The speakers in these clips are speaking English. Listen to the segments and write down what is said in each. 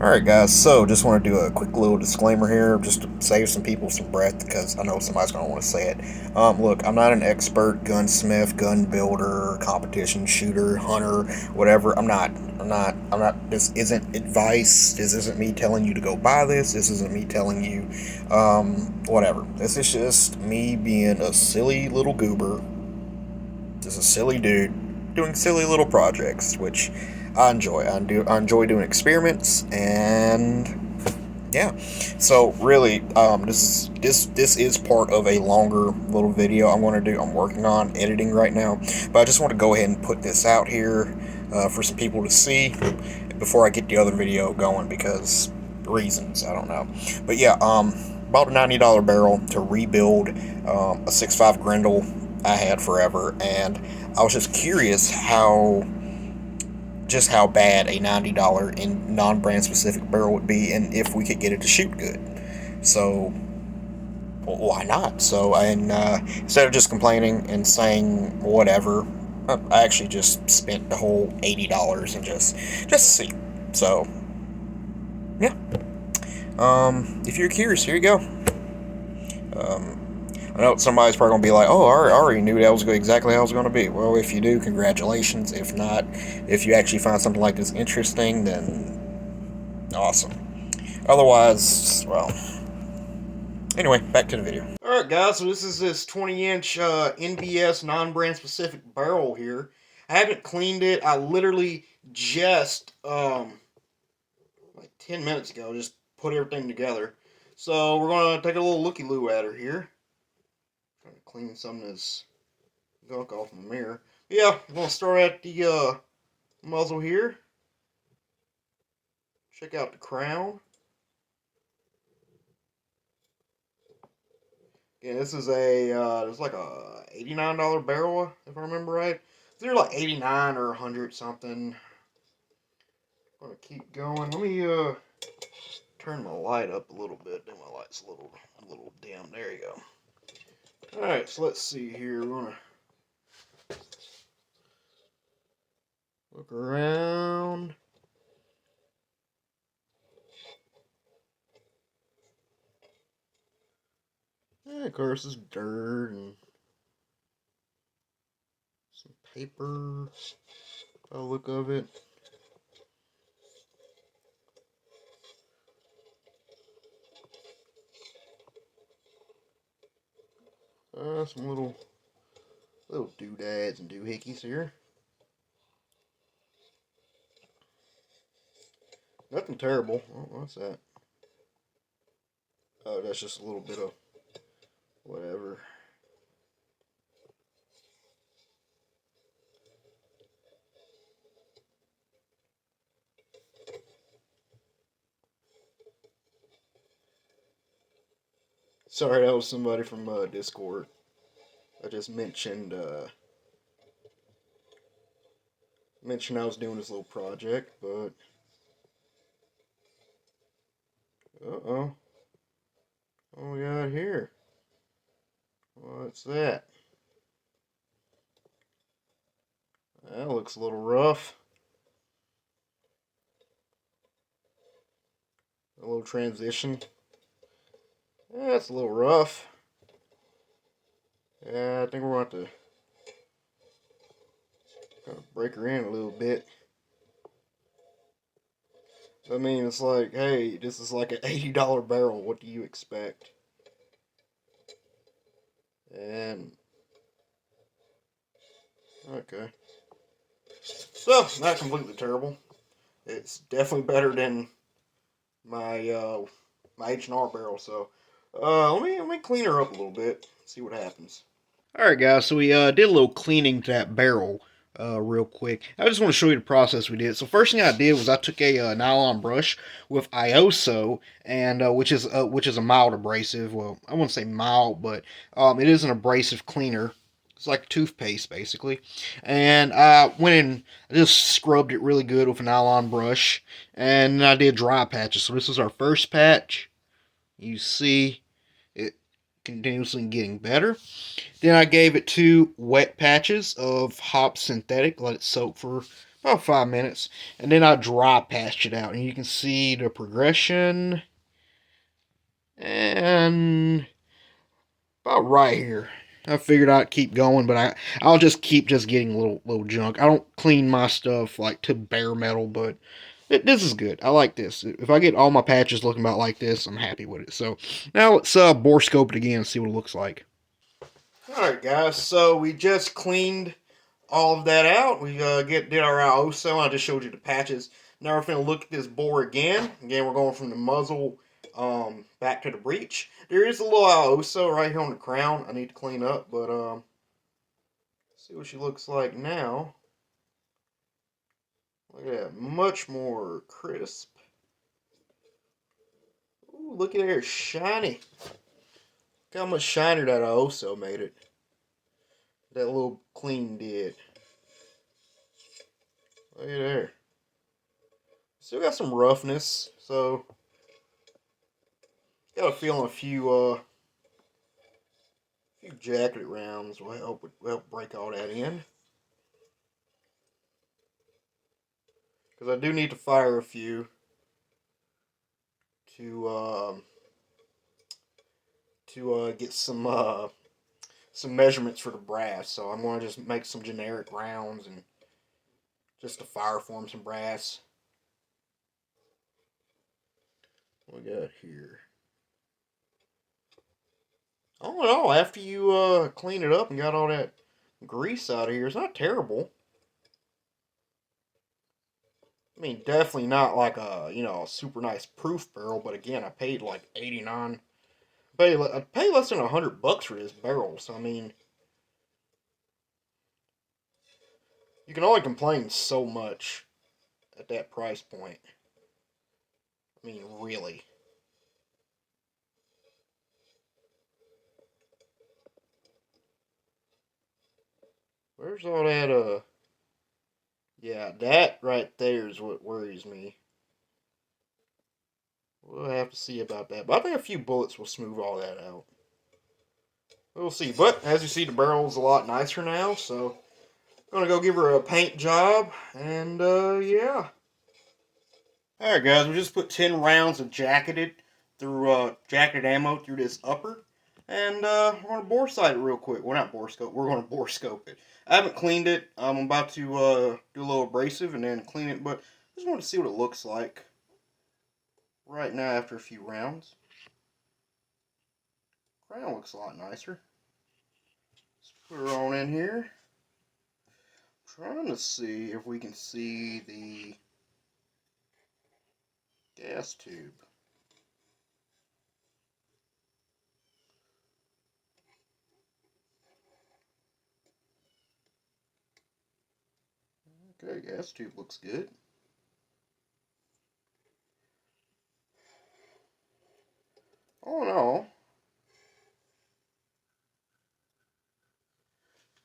Alright guys, so just want to do a quick little disclaimer here, just to save some people some breath, because I know somebody's going to want to say it. Look, I'm not an expert gunsmith, gun builder, competition shooter, hunter, whatever. This isn't advice. This isn't me telling you to go buy this. This isn't me telling you, whatever. This is just me being a silly little goober, just a silly dude doing silly little projects, which I enjoy. I enjoy doing experiments, and yeah. So really, this is part of a longer little video I'm going to do. I'm working on editing right now, but I just want to go ahead and put this out here for some people to see before I get the other video going, because reasons I don't know. But yeah, bought a $90 barrel to rebuild a 6.5 Grendel I had forever, and I was just curious how bad a $90 in non-brand specific barrel would be, and if we could get it to shoot good. So, well, why not? So, and instead of just complaining and saying whatever, I actually just spent the whole $80 and just see. So, yeah. If you're curious, here you go. I know somebody's probably going to be like, oh, I already knew that was exactly how it was going to be. Well, if you do, congratulations. If not, if you actually find something like this interesting, then awesome. Otherwise, well, anyway, back to the video. Alright guys, so this is this 20-inch NBS non-brand specific barrel here. I haven't cleaned it. I literally just, like 10 minutes ago, just put everything together. So we're going to take a little looky-loo at her here. Trying to clean some of this gunk off my mirror. Yeah, I'm going to start at the muzzle here. Check out the crown. Yeah, this is it's like a $89 barrel, if I remember right. It's either like 89 or 100 something. I'm going to keep going. Let me turn my light up a little bit. Then my light's a little dim. There you go. Alright, so let's see here. We're going to look around. Yeah, of course, it's dirt and some paper by the look of it. Some little doodads and doohickeys here. Nothing terrible. Oh, what's that? Oh, that's just a little bit of whatever. Sorry, that was somebody from Discord. I just mentioned I was doing this little project, but uh-oh. What we got here? What's that? That looks a little rough. A little transition. Yeah, it's a little rough. Yeah, I think we're going to have to kind of break her in a little bit. I mean, it's like, hey, this is like an $80 barrel. What do you expect? And okay, so not completely terrible. It's definitely better than my my H&R barrel. So let me clean her up a little bit. See what happens. All right, guys. So we did a little cleaning to that barrel. Real quick, I just want to show you the process we did. So first thing I did was I took a nylon brush with IOSO, and which is a mild abrasive. Well, I wouldn't say mild, but it is an abrasive cleaner. It's like toothpaste, basically. And I went in, I just scrubbed it really good with a nylon brush, and I did dry patches. So this is our first patch. You see it continuously getting better. Then I gave it 2 wet patches of Hop Synthetic, let it soak for about 5 minutes, and then I dry patched it out, and you can see the progression, and about right here. I figured I'd keep going, but I'll just keep just getting little junk. I don't clean my stuff like to bare metal, but this is good. I like this. If I get all my patches looking about like this, I'm happy with it. So now let's bore scope it again and see what it looks like. All right, guys. So we just cleaned all of that out. We did our IOSO. I just showed you the patches. Now we're going to look at this bore again. Again, we're going from the muzzle back to the breech. There is a little IOSO right here on the crown I need to clean up, but see what she looks like now. Look at that, much more crisp. Ooh, look at there, shiny. Look how much shinier that IOSO made it. That little clean did. Look at there. Still got some roughness, so got a feeling a few jacket rounds will help break all that in. Because I do need to fire a few to get some measurements for the brass. So I'm going to just make some generic rounds and just to fire form some brass. What we got here? All in all, after you clean it up and got all that grease out of here, it's not terrible. I mean, definitely not like a super nice proof barrel, but again, I paid like 89. I paid less than $100 for this barrel, so I mean, you can only complain so much at that price point. I mean, really. Where's all that, yeah, that right there is what worries me. We'll have to see about that. But I think a few bullets will smooth all that out. We'll see. But, as you see, the barrel's a lot nicer now, so I'm going to go give her a paint job, and, yeah. Alright, guys, we just put 10 rounds of jacketed ammo through this upper. And we're going to bore sight it real quick. Well, not bore scope. We're going to bore scope it. I haven't cleaned it. I'm about to do a little abrasive and then clean it. But I just want to see what it looks like right now after a few rounds. Crown looks a lot nicer. Let's put her on in here. I'm trying to see if we can see the gas tube. Okay, gas tube looks good. All in all,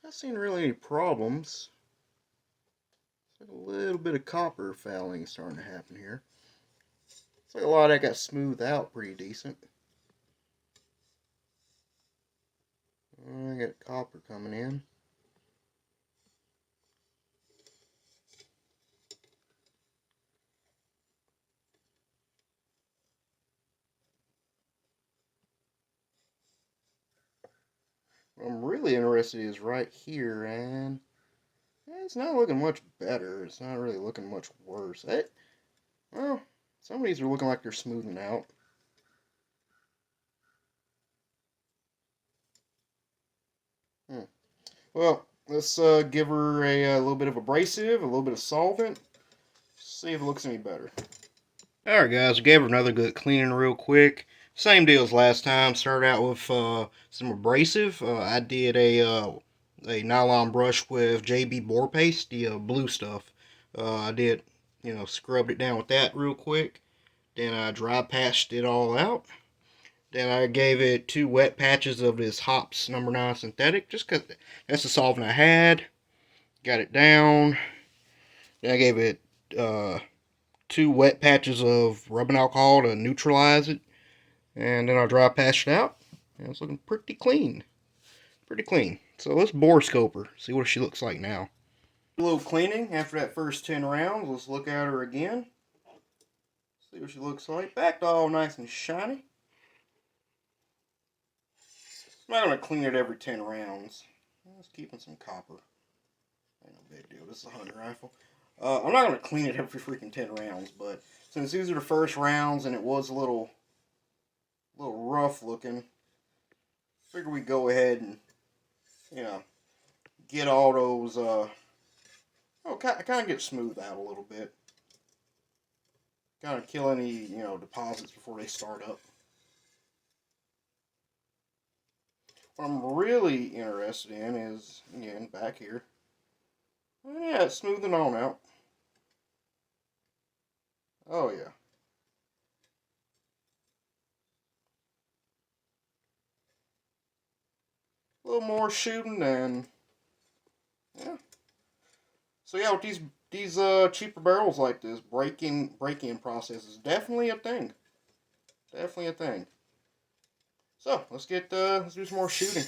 not seeing really any problems. It's like a little bit of copper fouling starting to happen here. It's like a lot of that got smoothed out pretty decent. I got copper coming in. What I'm really interested is right here, and it's not looking much better. It's not really looking much worse. Well, some of these are looking like they're smoothing out. Well, let's give her a little bit of abrasive, a little bit of solvent. See if it looks any better. Alright guys, gave her another good cleaning real quick. Same deal as last time. Started out with some abrasive. I did a nylon brush with JB Bore Paste, the blue stuff. I did, scrubbed it down with that real quick. Then I dry patched it all out. Then I gave it 2 wet patches of this Hops number 9 synthetic, just because that's the solvent I had. Got it down. Then I gave it 2 wet patches of rubbing alcohol to neutralize it. And then I dry patched it out. And it's looking pretty clean. Pretty clean. So let's bore scope her. See what she looks like now. A little cleaning after that first 10 rounds. Let's look at her again. See what she looks like. Backed all nice and shiny. I'm not going to clean it every 10 rounds. Just keeping some copper. Ain't no big deal. This is a hunting rifle. I'm not going to clean it every freaking 10 rounds, but since these are the first rounds and it was a little rough looking, figure we go ahead and, you know, get all those, kind of get smoothed out a little bit. Kind of kill any, you know, deposits before they start up. What I'm really interested in is, again, back here. Yeah, it's smoothing on out. Oh, yeah. A little more shooting and, yeah. So yeah, with these cheaper barrels like this, break-in process is definitely a thing. Definitely a thing. So let's do some more shooting.